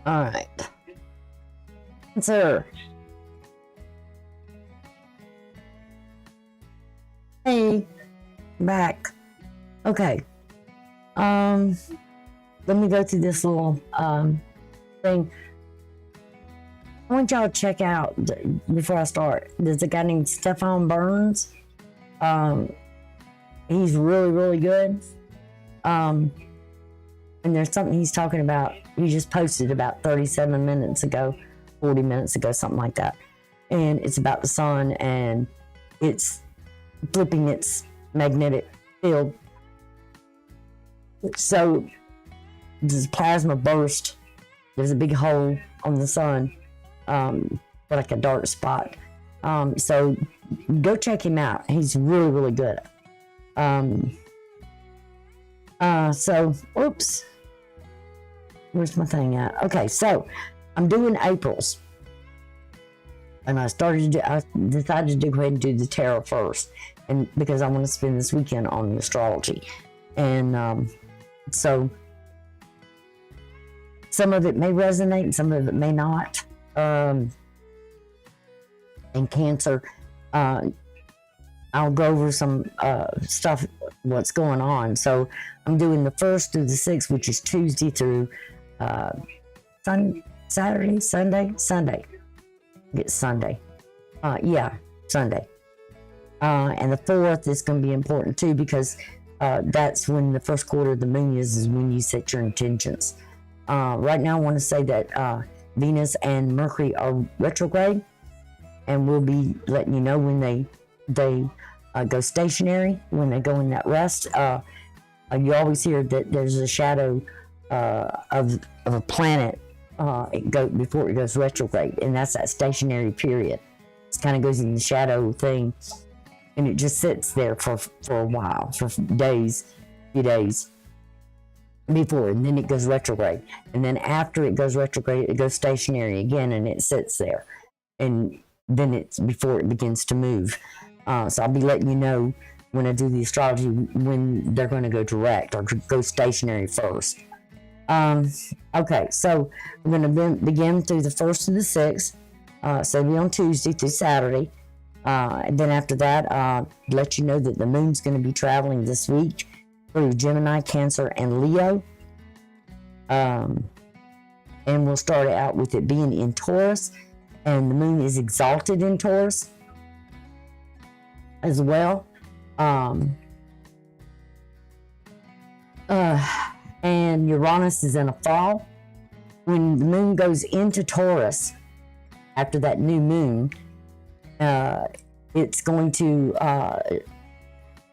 All right. Cancer. Hey, back. Okay. Let me go through this little thing. I want y'all to check out before I start. There's a guy named Stefan Burns. He's really, really good. And there's something he's talking about. He just posted about 37 minutes ago, 40 minutes ago, something like that. And it's about the sun and it's flipping its magnetic field. So this plasma burst. There's a big hole on the sun, like a dark spot. So go check him out. He's really, really good. So, oops. Where's my thing at? Okay, so I'm doing April's. And I decided to go ahead and do the tarot first. And because I want to spend this weekend on astrology. And so some of it may resonate and some of it may not. And Cancer, I'll go over some stuff, what's going on. So I'm doing the 1st through the 6th, which is Tuesday through Sunday. It's Sunday. Sunday. And the 4th is going to be important too, because that's when the first quarter of the moon is when you set your intentions. Right now I want to say that Venus and Mercury are retrograde, and we'll be letting you know when they go stationary, when they go in that rest. You always hear that there's a shadow of a planet before it goes retrograde, and that's that stationary period. It kind of goes in the shadow thing, and it just sits there for a while, for days, few days before, and then it goes retrograde. And then after it goes retrograde, it goes stationary again, and it sits there, and then it's before it begins to move. So I'll be letting you know when I do the astrology when they're going to go direct or go stationary first. Okay, so we're going to begin through the 1st to the 6th. So it'll be on Tuesday through Saturday. And then after that, let you know that the moon's going to be traveling this week through Gemini, Cancer, and Leo. And we'll start out with it being in Taurus, and the moon is exalted in Taurus as well. And Uranus is in a fall. When the moon goes into Taurus, after that new moon, it's going to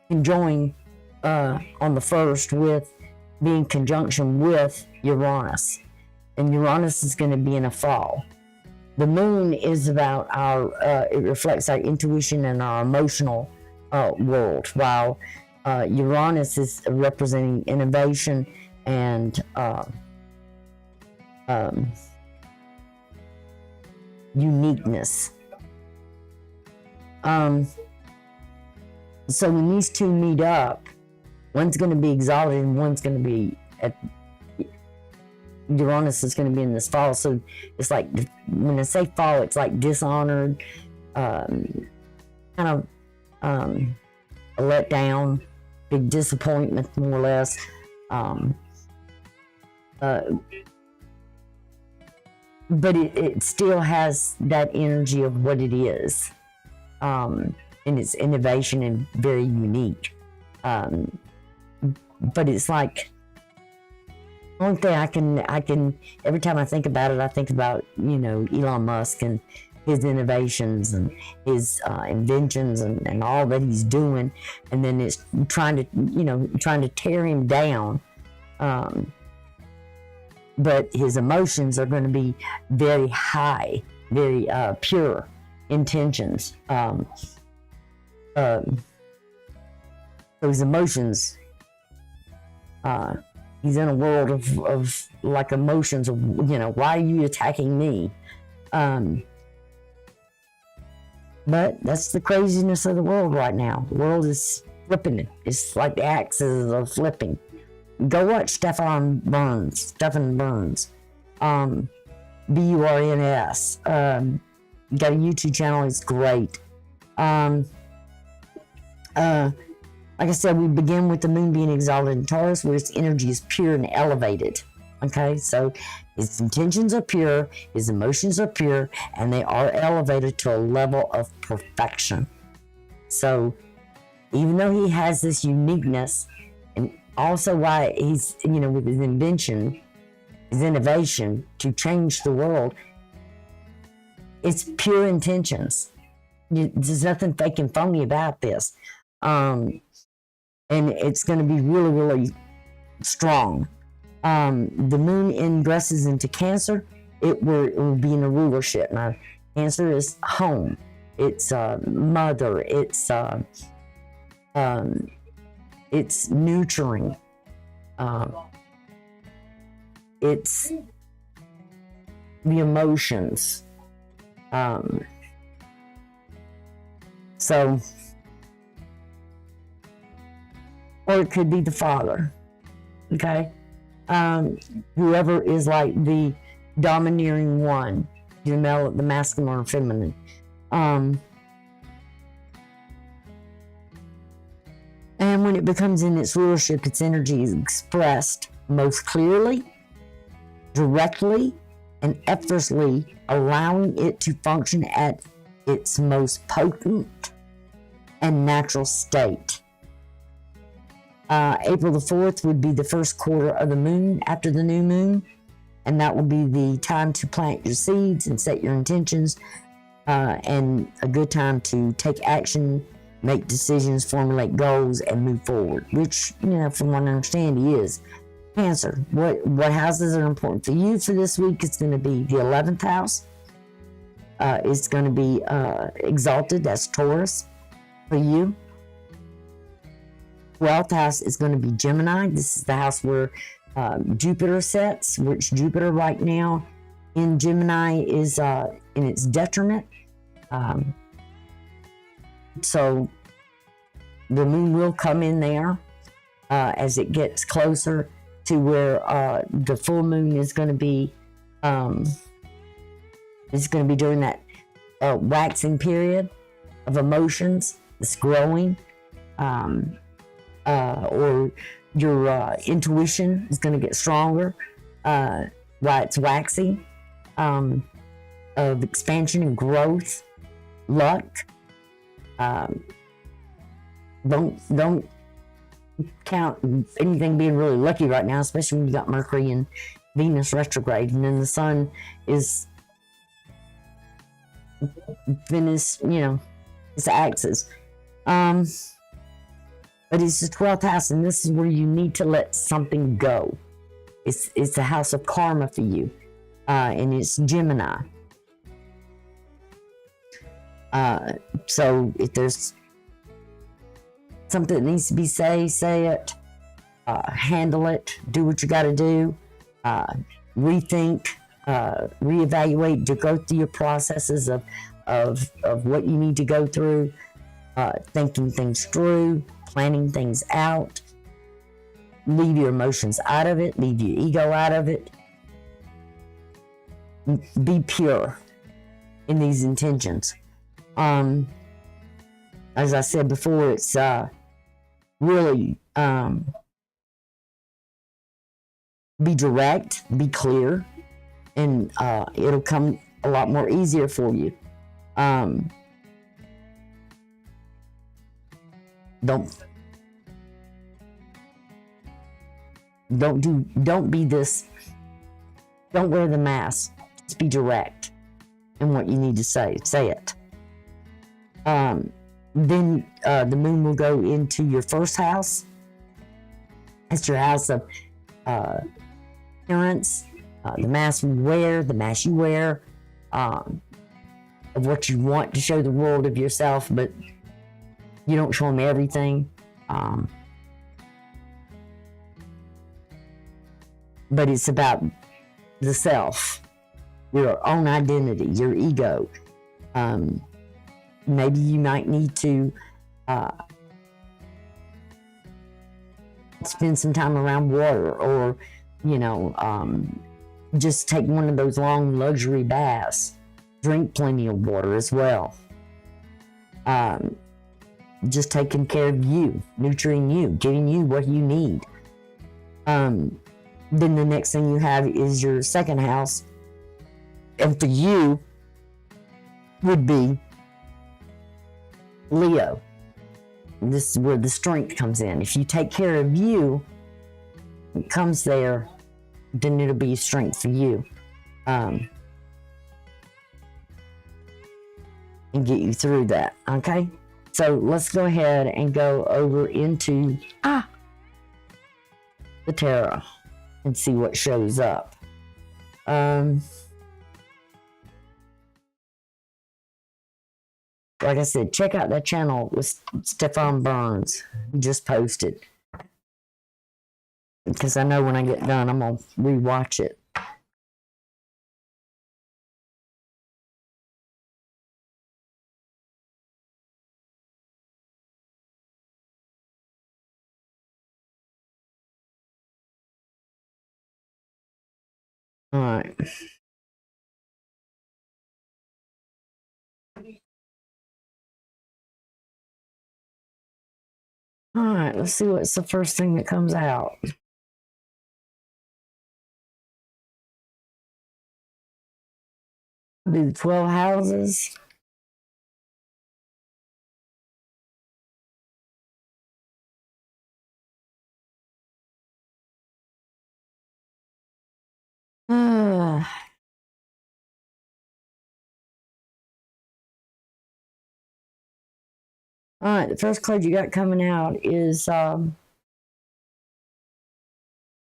conjoin on the 1st with being conjunction with Uranus. And Uranus is going to be in a fall. The moon is about it reflects our intuition and our emotional world, while Uranus is representing innovation and uniqueness. So when these two meet up, one's going to be exalted and one's going to be Uranus is going to be in this fall. So it's like, when I say fall, it's like dishonored, kind of a letdown, big disappointment, more or less. But it still has that energy of what it is, and it's innovation and very unique. But it's like, one thing I can every time I think about it, I think about, Elon Musk and his innovations and his inventions and all that he's doing, and then it's trying to tear him down. But his emotions are going to be very high, very pure intentions. Those emotions, he's in a world of like emotions of, why are you attacking me? But that's the craziness of the world right now. The world is flipping. It's like the axes are flipping. Go watch Stefan Burns. BURNS. Got a YouTube channel. It's great. Like I said, we begin with the moon being exalted in Taurus, where its energy is pure and elevated. Okay, so his intentions are pure, his emotions are pure, and they are elevated to a level of perfection. So even though he has this uniqueness, and also why he's, with his invention, his innovation to change the world, it's pure intentions. There's nothing fake and phony about this. And it's going to be really, really strong. The moon ingresses into Cancer. It will be in a rulership. Now, Cancer is home. It's mother. It's nurturing. It's the emotions. Or it could be the father, okay? Whoever is like the domineering one, the masculine or feminine. And when it becomes in its rulership, its energy is expressed most clearly, directly, and effortlessly, allowing it to function at its most potent and natural state. April the 4th would be the first quarter of the moon after the new moon, and that will be the time to plant your seeds and set your intentions, and a good time to take action, make decisions, formulate goals, and move forward, which, from what I understand, he is. Cancer, what houses are important for you for this week? It's going to be the 11th house. It's going to be exalted, that's Taurus for you. 12th house is going to be Gemini. This is the house where Jupiter sets, which Jupiter right now in Gemini is in its detriment. So the moon will come in there as it gets closer to where the full moon is going to be. It's going to be during that waxing period of emotions. It's growing. Or your intuition is going to get stronger while it's waxing, of expansion and growth, luck. Don't count anything being really lucky right now, especially when you got Mercury and Venus retrograde, and then the Sun is Venus, it's axis. But it's the 12th house, and this is where you need to let something go. It's a house of karma for you, and it's Gemini. So if there's something that needs to be said, say it. Handle it. Do what you got to do. Rethink. Reevaluate. To go through your processes of what you need to go through. Thinking things through. Planning things out. Leave your emotions out of it. Leave your ego out of it. Be pure in these intentions. As I said before, it's really be direct, be clear, and it'll come a lot more easier for you. Don't be this. Don't wear the mask. Just be direct in what you need to say. Say it. Then the moon will go into your first house. It's your house of appearance, the mask you wear, of what you want to show the world of yourself, but you don't show them everything. But it's about the self, your own identity, your ego. Maybe you might need to spend some time around water, or Just take one of those long luxury baths. Drink plenty of water as well. Just taking care of you, nurturing you, giving you what you need. Then the next thing you have is your second house. And for you would be Leo. This is where the strength comes in. If you take care of you, it comes there, then it'll be strength for you. And get you through that, okay? So let's go ahead and go over into the tarot and see what shows up. Like I said, check out that channel with Stefan Burns. He just posted. Because I know when I get done, I'm going to rewatch it. All right. All right, let's see what's the first thing that comes out. Do the 12 houses. All right, the first card you got coming out is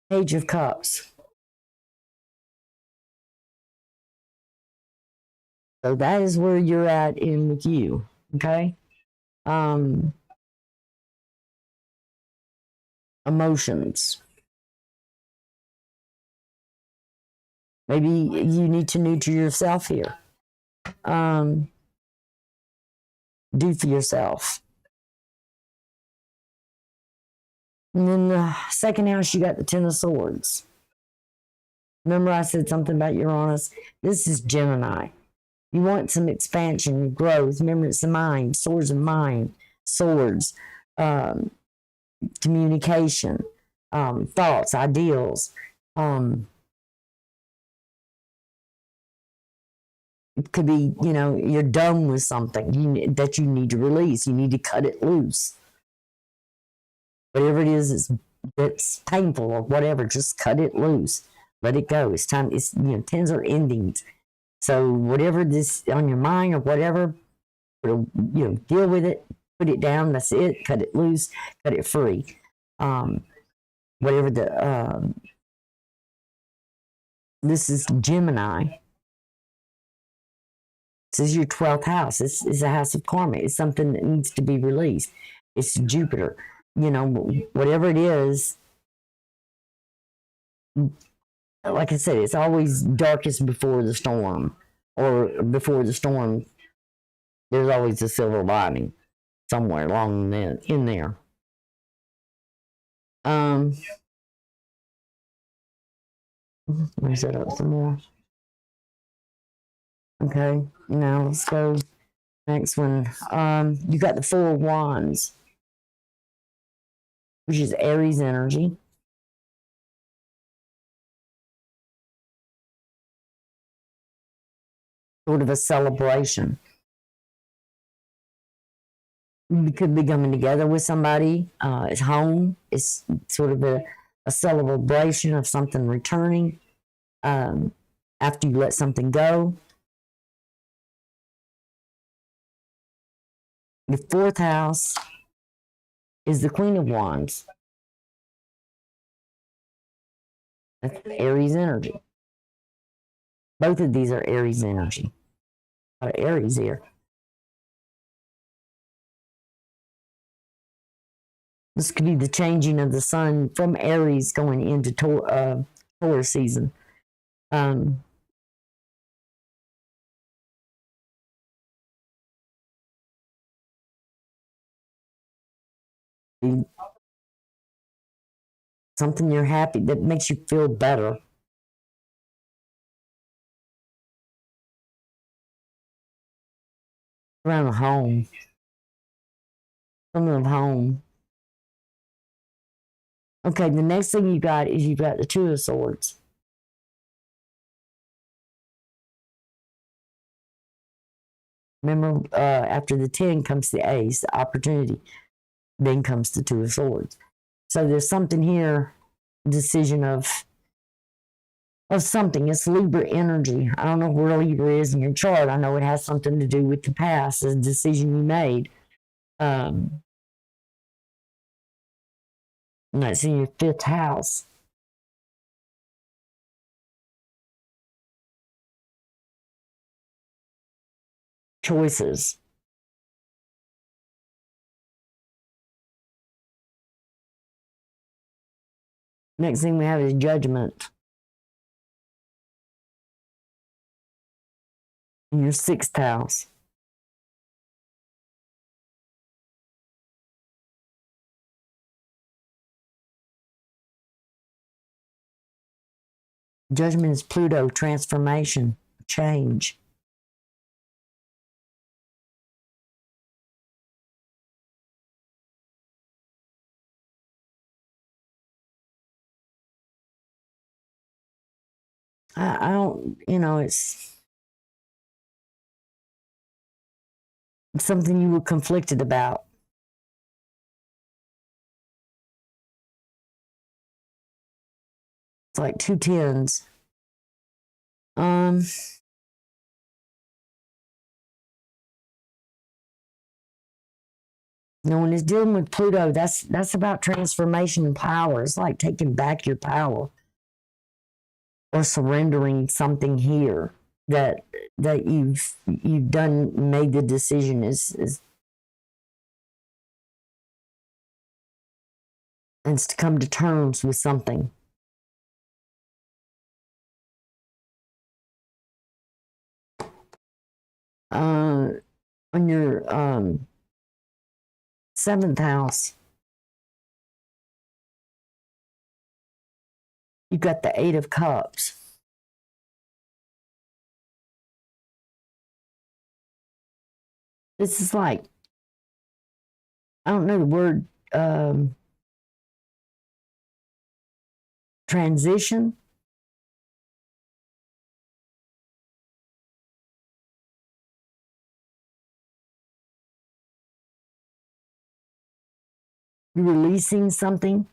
Page of Cups. So that is where you're at in with you, okay? Emotions. Maybe you need to nurture yourself here. Do for yourself. And then the second house, you got the Ten of Swords. Remember I said something about Uranus? This is Gemini. You want some expansion, growth. Remember, it's the mind, swords of mind, swords, communication, thoughts, ideals. It could be, you're done with something that you need to release. You need to cut it loose. Whatever it is that's painful or whatever, just cut it loose. Let it go. It's time. Tens are endings. So whatever this on your mind or whatever, deal with it, put it down. That's it. Cut it loose. Cut it free. Whatever this is Gemini. This is your 12th house. This is a house of karma. It's something that needs to be released. It's Jupiter. Whatever it is, like I said, it's always darkest before the storm, or before the storm, there's always a silver lining somewhere along in there. Let me set up some more. Okay, now let's go next one. You got the Four of Wands, which is Aries energy. Sort of a celebration. You could be coming together with somebody. It's home. It's sort of a celebration of something returning after you let something go. The fourth house is the Queen of Wands. That's Aries energy. Both of these are Aries energy. A lot of Aries here. This could be the changing of the sun from Aries going into Taurus season. Something you're happy that makes you feel better. around the home. Something of home. Okay, the next thing you got is you've got the Two of Swords. Remember, after the 10 comes the Ace, the opportunity. Then comes the Two of Swords. So there's something here, decision of something. It's Libra energy. I don't know where Libra is in your chart. I know it has something to do with the past, a decision you made. And that's in your 5th house. Choices. Next thing we have is Judgment. In your 6th house. Judgment is Pluto, transformation, change. I don't, it's something you were conflicted about. It's like 2 tens. When it's dealing with Pluto, that's about transformation and power. It's like taking back your power or surrendering something here that you've done, made the decision is and it's to come to terms with something. On your 7th house, you've got the 8 of Cups. This is like, I don't know the word, transition. You're releasing something,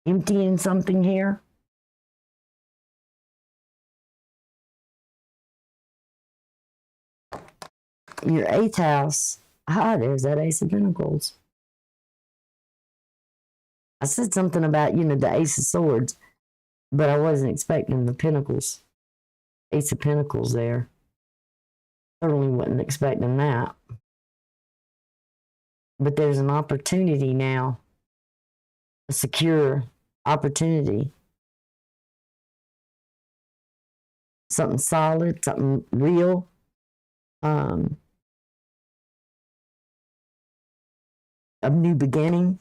emptying something here. Your 8th house, there's that Ace of Pentacles. I said something about, the Ace of Swords, but I wasn't expecting the Pentacles. Ace of Pentacles there. Certainly wasn't expecting that. But there's an opportunity now, a secure opportunity. Something solid, something real. A new beginning.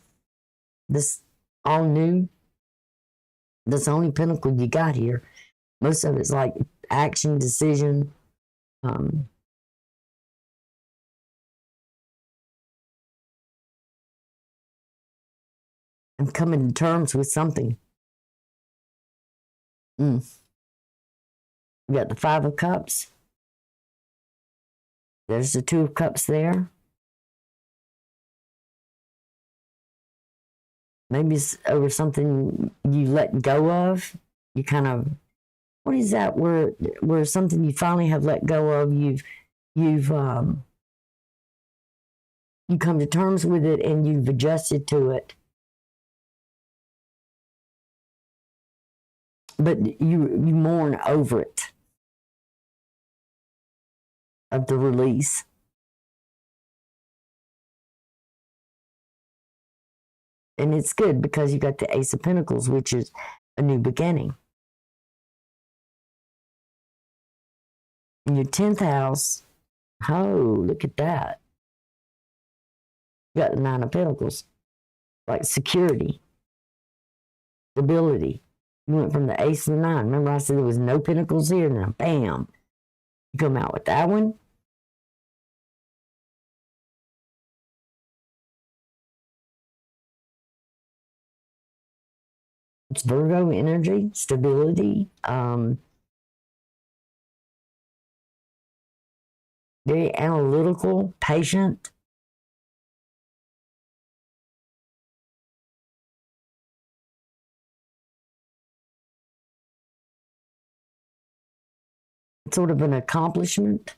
This all new. That's the only pinnacle you got here. Most of it's like action, decision. I'm coming to terms with something. You got the 5 of Cups. There's the 2 of Cups there. Maybe it's over something you let go of. You kind of, what is that where something you finally have let go of, you come to terms with it and you've adjusted to it. But you mourn over it, of the release. And it's good because you got the Ace of Pentacles, which is a new beginning. In your 10th house, look at that. You got the 9 of Pentacles, like security, stability. You went from the Ace to the 9. Remember I said there was no Pentacles here? Now, bam. You come out with that one. It's Virgo energy, stability, very analytical, patient. Sort of an accomplishment.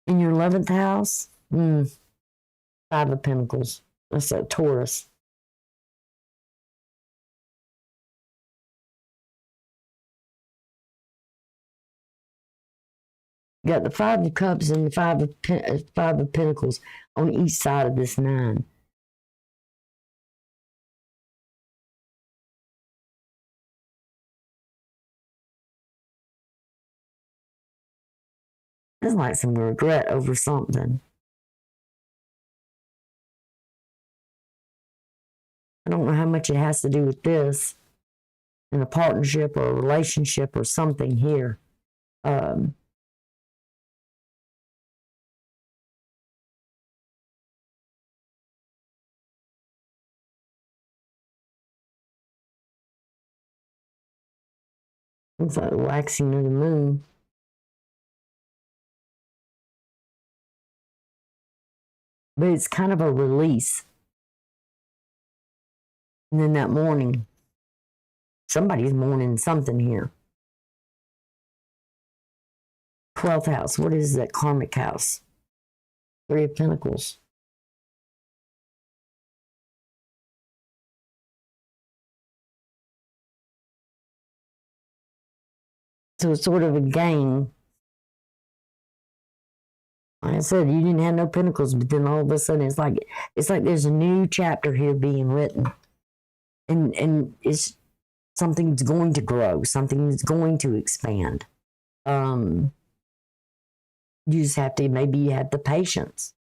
In your 11th house, Five of Pentacles. That's a Taurus. You got the Five of Cups and the Five of Pentacles on each side of this 9. There's like some regret over something. I don't know how much it has to do with this in a partnership or a relationship or something here. It's like the waxing of the moon. But it's kind of a release. And then that morning, somebody's mourning something here. 12th house. What is that karmic house? 3 of Pentacles. So it's sort of a game. Like I said, you didn't have no pentacles, but then all of a sudden it's like there's a new chapter here being written. And it's something's going to grow, something's going to expand. You just have to, maybe you have the patience.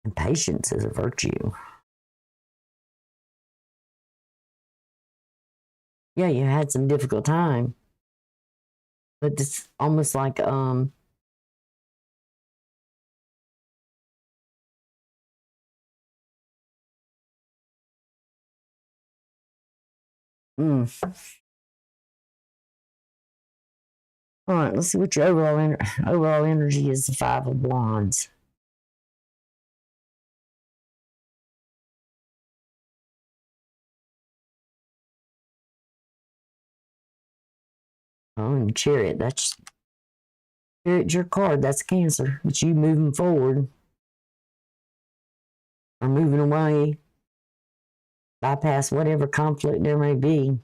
And patience is a virtue. Yeah, you had some difficult time. But it's almost like all right, let's see what your overall energy is. The 5 of Wands. Oh, and Chariot. That's Chariot's your card. That's Cancer. It's you moving forward or moving away, bypass whatever conflict there may be.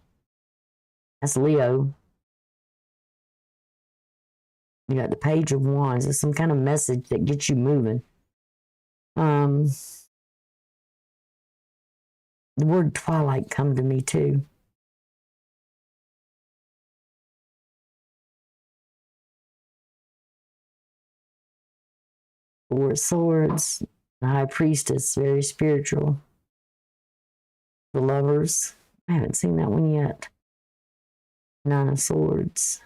That's Leo. You got the Page of Wands. It's some kind of message that gets you moving. The word twilight come to me too. Four of Swords. The High Priestess. Very spiritual. The Lovers. I haven't seen that one yet. 9 of Swords.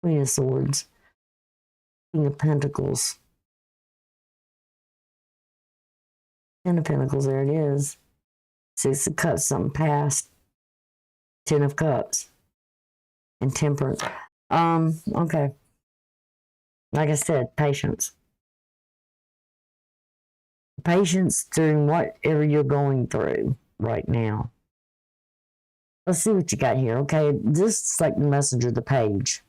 Queen of Swords. King of Pentacles. 10 of Pentacles, there it is. 6 of Cups, something past. 10 of Cups. And Temperance. Okay. Like I said, patience. Patience during whatever you're going through right now. Let's see what you got here, okay? This is like the messenger, the page.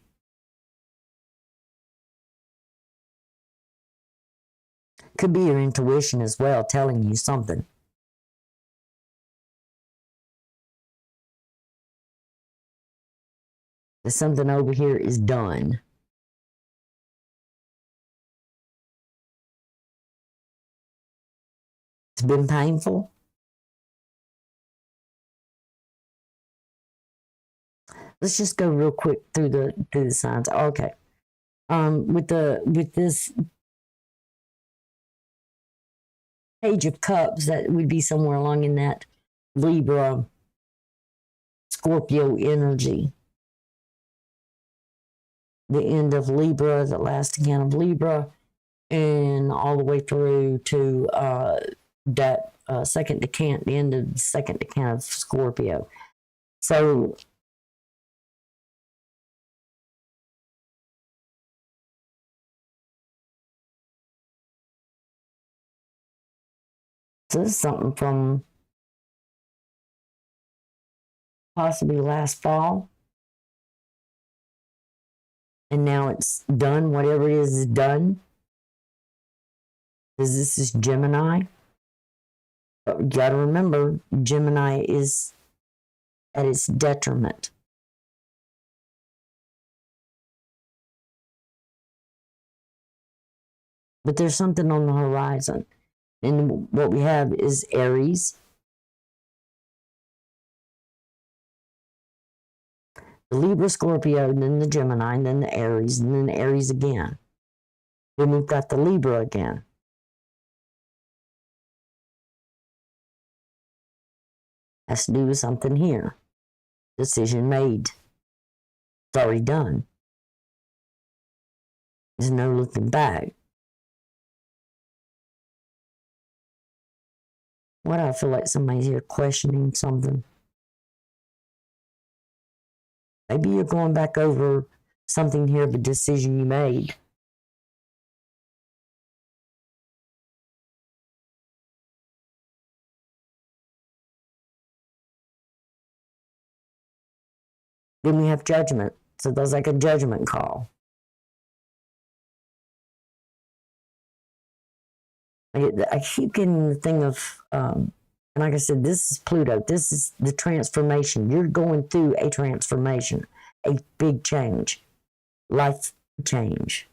Could be your intuition as well, telling you something. That something over here is done. It's been painful. Let's just go real quick through the signs. Okay. With this Page of Cups, that would be somewhere along in that Libra, Scorpio energy. The end of Libra, the last again of Libra, and all the way through to that second decant, the end of the second decant of Scorpio. So this is something from possibly last fall. And now it's done. Whatever it is done. Because this is Gemini. But you got to remember, Gemini is at its detriment. But there's something on the horizon. And what we have is Aries. The Libra, Scorpio, and then the Gemini, and then the Aries, and then the Aries again. Then we've got the Libra again. Has to do with something here. Decision made. It's already done. There's no looking back. Why do I feel like somebody's here questioning something? Maybe you're going back over something here, the decision you made. Then we have judgment. So that's like a judgment call. I keep getting the thing of, and like I said, this is Pluto. This is the transformation. You're going through a transformation, a big change, life change.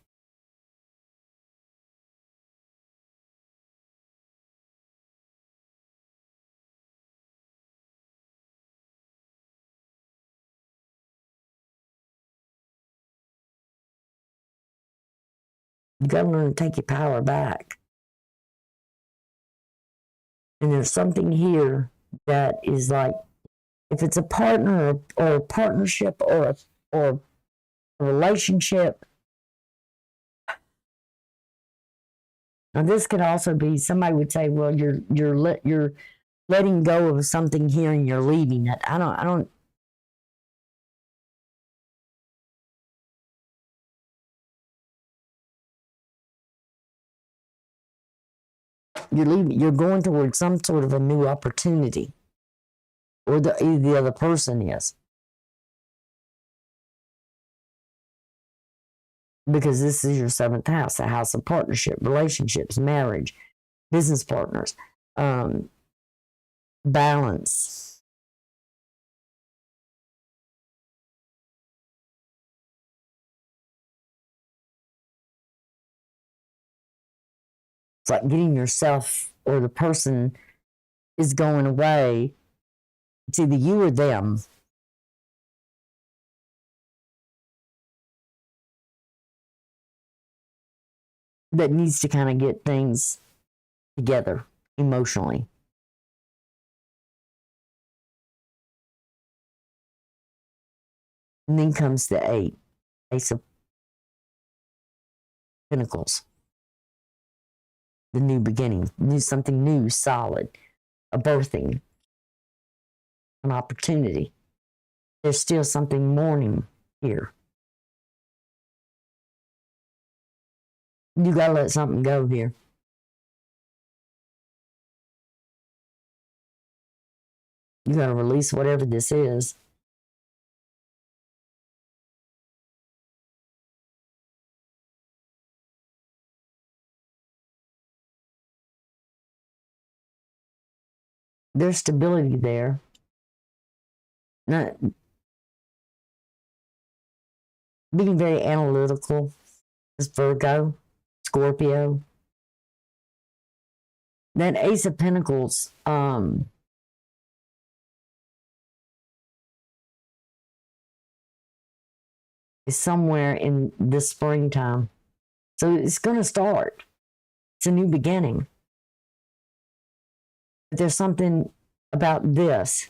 You got to learn to take your power back. And there's something here that is like, if it's a partner or a partnership or a relationship. Now this could also be, somebody would say, well, you're letting go of something here and you're leaving it. I don't. You're going towards some sort of a new opportunity, or the other person is, because this is your seventh house, the house of partnership, relationships, marriage, business partners, balance. It's like getting yourself or the person is going away. It's either you or them. That needs to kind of get things together emotionally. And then comes the Ace of Pentacles. The new beginning, something new, solid, a birthing, an opportunity. There's still something mourning here. You gotta let something go here. You gotta release whatever this is. There's stability there. Not being very analytical is Virgo, Scorpio. That Ace of Pentacles, is somewhere in this springtime. So it's going to start. It's a new beginning. But there's something about this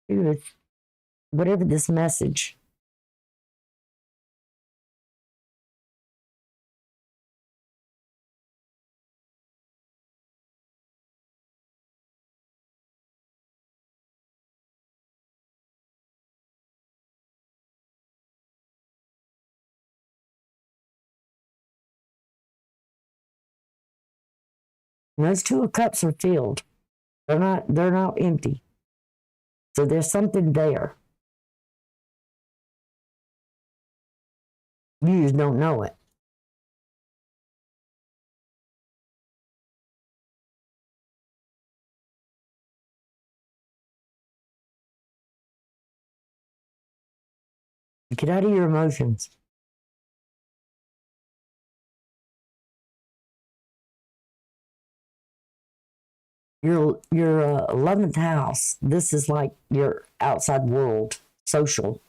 with whatever this message. And those two of cups are filled. They're not empty. So there's something there. You just don't know it. Get out of your emotions. Your 11th house, this is like your outside world, social.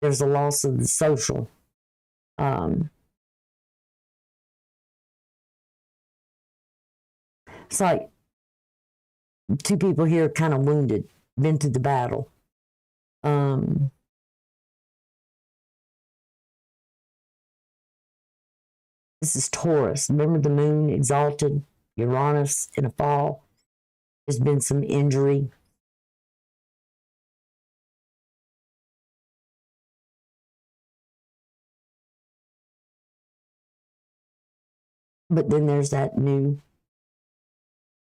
There's a loss of the social. It's like two people here kind of wounded, been through the battle. This is Taurus. Remember the moon exalted, Uranus in a fall. There's been some injury. But then there's that new.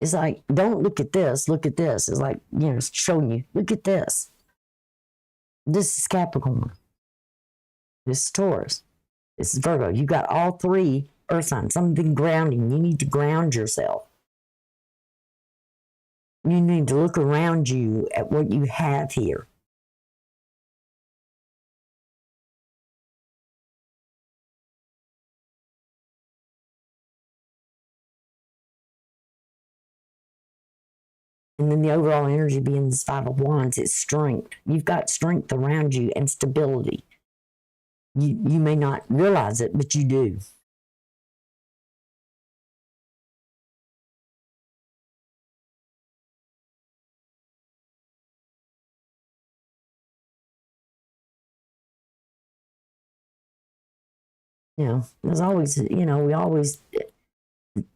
It's like, don't look at this, look at this. It's like, it's showing you, look at this. This is Capricorn. This is Taurus. This is Virgo. You got all three earth signs, something grounding. You need to ground yourself. You need to look around you at what you have here. And then the overall energy being this Five of Wands is strength. You've got strength around you and stability. You may not realize it, but you do. There's always,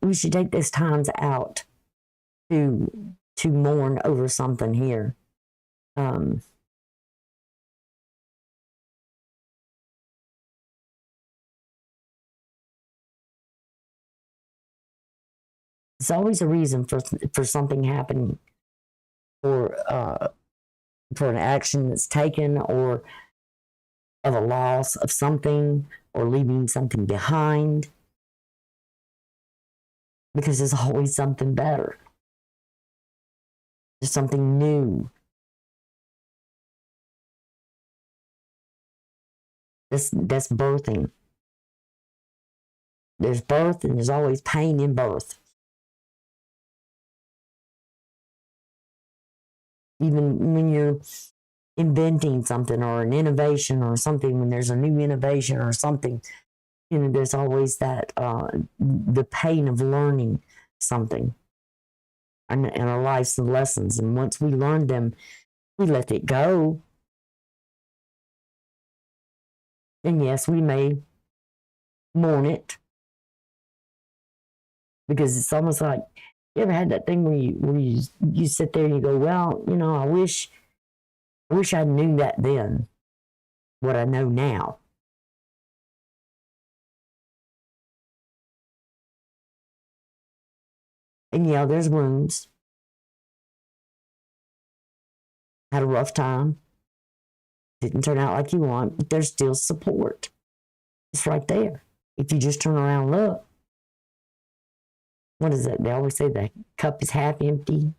we should take these times out to mourn over something here. It's always a reason for something happening, for an action that's taken, or of a loss of something, or leaving something behind, because there's always something better. There's something new. That's birthing. There's birth, and there's always pain in birth. Even when you're inventing something or an innovation or something, when there's a new innovation or something, there's always that the pain of learning something and our life's lessons. And once we learn them, we let it go. And yes, we may mourn it, because it's almost like, you ever had that thing where you sit there and you go, well, I wish I knew that then, what I know now. And there's wounds. Had a rough time. Didn't turn out like you want, but there's still support. It's right there. If you just turn around and look. What is it? They always say the cup is half empty.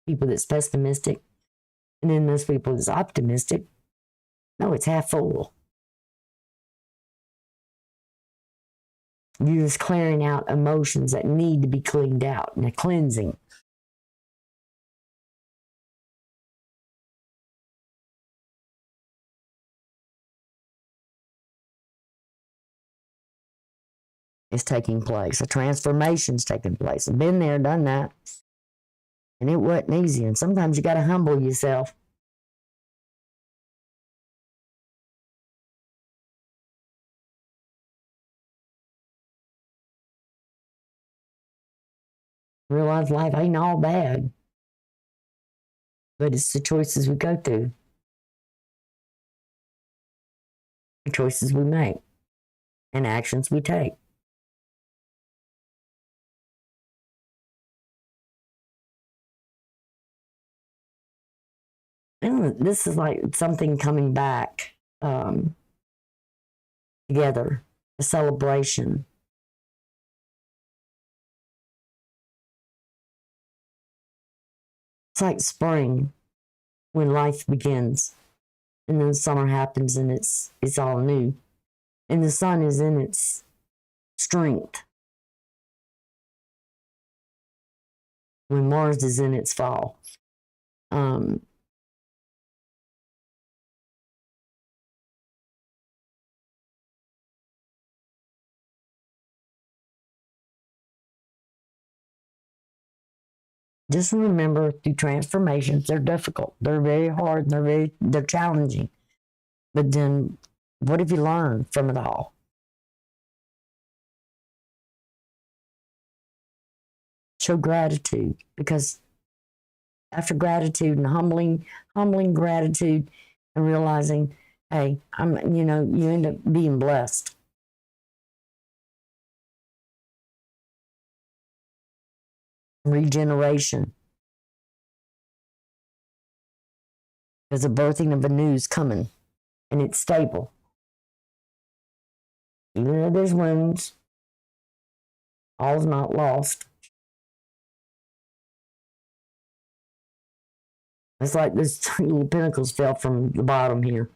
People that's pessimistic. And then those people that's optimistic. No, it's half full. You're just clearing out emotions that need to be cleaned out, and a cleansing. Is taking place. A transformation's taking place. I've been there, done that. And it wasn't easy. And sometimes you got to humble yourself. Realize life ain't all bad, but it's the choices we go through, the choices we make, and actions we take. And this is like something coming back together, a celebration. It's like spring when life begins, and then summer happens and it's all new, and the sun is in its strength when Mars is in its fall. Just remember, through transformations, they're difficult. They're very hard. They're challenging. But then, what have you learned from it all? Show gratitude, because after gratitude and humbling gratitude, and realizing, hey, you end up being blessed. Regeneration. There's a birthing of a new's coming, and it's stable. Even though there's wounds, all's not lost. It's like those little pinnacles fell from the bottom here.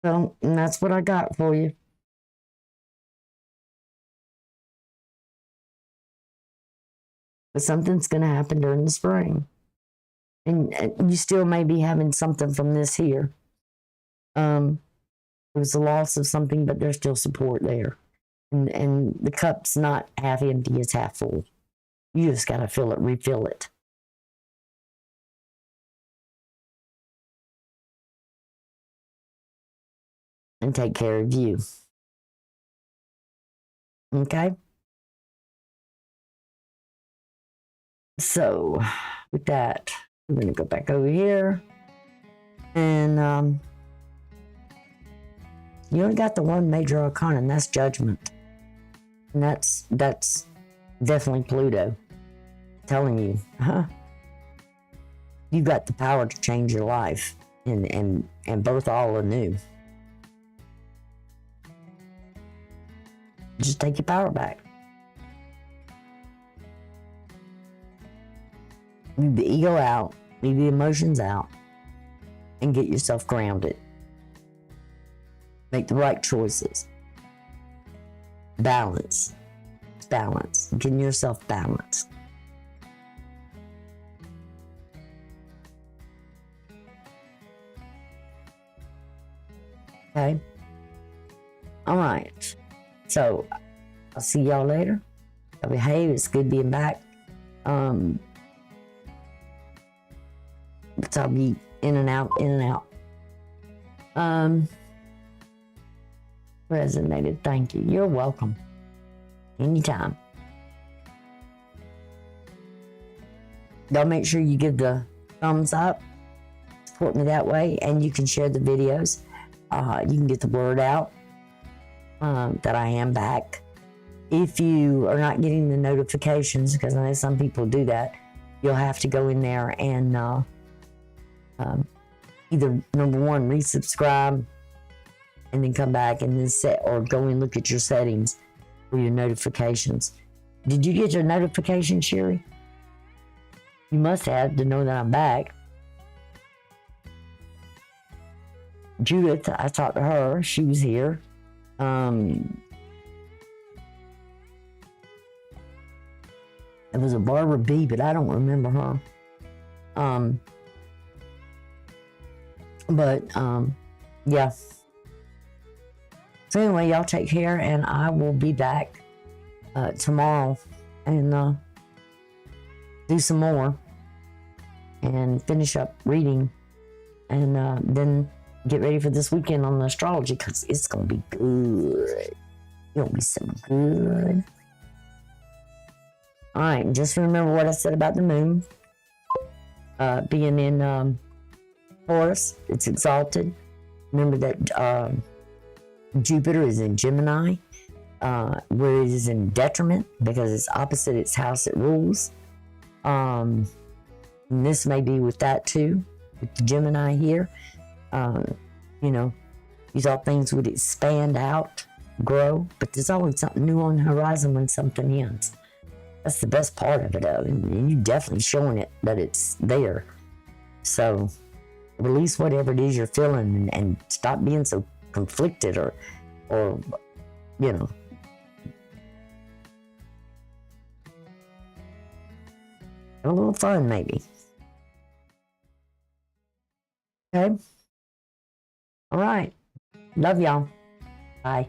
So, and that's what I got for you. But something's going to happen during the spring. And you still may be having something from this here. It was the loss of something, but there's still support there. And the cup's not half empty, it's half full. You just got to fill it, refill it. And take care of you. Okay? So, with that, I'm going to go back over here. And you only got the one major arcana, and that's judgment. And that's definitely Pluto telling you, you got the power to change your life and birth all anew. Just take your power back. Leave the ego out, leave the emotions out, and get yourself grounded. Make the right choices. Balance. Balance. Getting yourself balanced. Okay? All right. So, I'll see y'all later. I'll behave. It's good being back. So I'll be in and out. Resonated. Thank you. You're welcome. Anytime. Y'all make sure you give the thumbs up. Support me that way. And you can share the videos. You can get the word out that I am back. If you are not getting the notifications, because I know some people do that, you'll have to go in there and either, number one, resubscribe and then come back and then set, or go and look at your settings for your notifications. Did you get your notification, Sherry? You must have to know that I'm back. Judith, I talked to her. She was here. It was a Barbara B, but I don't remember her. Yeah. So anyway, y'all take care, and I will be back tomorrow and do some more and finish up reading, and then get ready for this weekend on the astrology, because it's gonna be good. It'll be some good. All right, just remember what I said about the moon being in Taurus. It's exalted. Remember that Jupiter is in Gemini, where it is in detriment because it's opposite its house it rules. And this may be with that too, with the Gemini here. You know, you thought things would expand out, grow, but there's always something new on the horizon when something ends. That's the best part of it, and you're definitely showing it that it's there. So release whatever it is you're feeling, and stop being so conflicted or you know. Have a little fun, maybe. Okay? All right. Love y'all. Bye.